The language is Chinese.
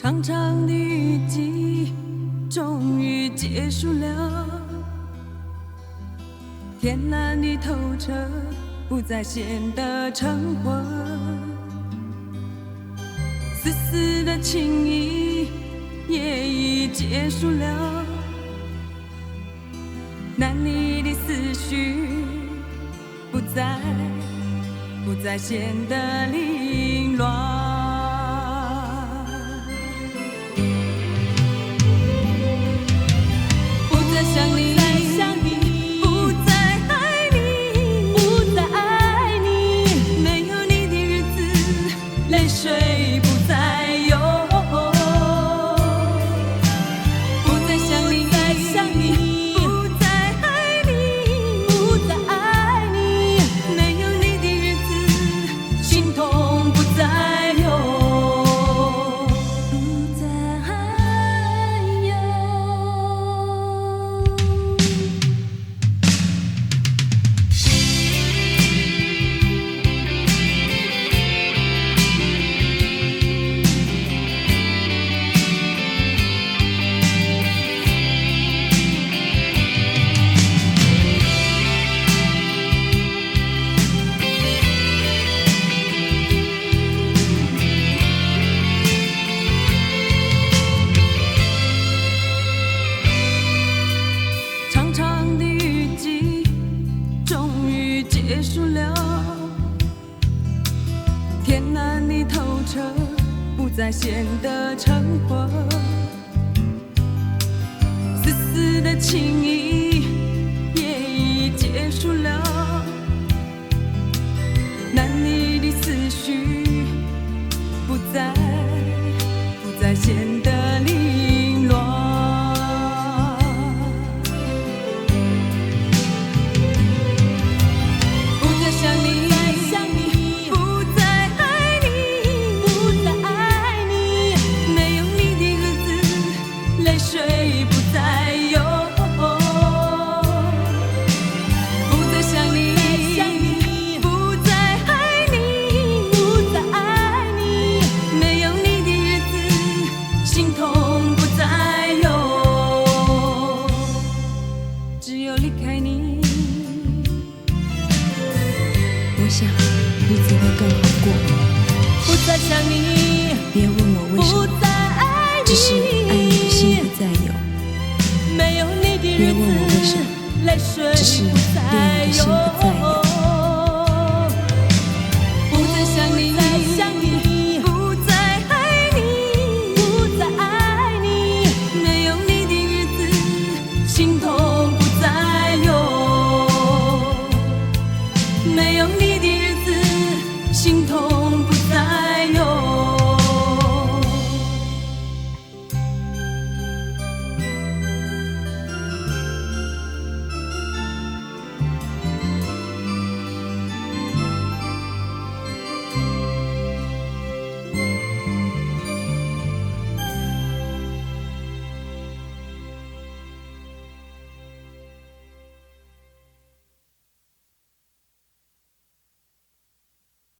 长长的雨季终于结束了，天蓝的透彻，不再显得晨昏，丝丝的情意也已结束了，难离的思绪不再显得凌乱。水不再有，不再想你，不再爱你，不再爱你，没有你的日子，心痛不再有，不再有。结束了，天蓝的透彻，不再显得晨昏，丝丝的情意也已结束了，难离的思绪不再显得凌乱。我想日子会更好过。不再想你，别问我为什么，只是爱你的心不再有。没有你的日子，别问我为什么，只是恋你的心不再有。不再想你。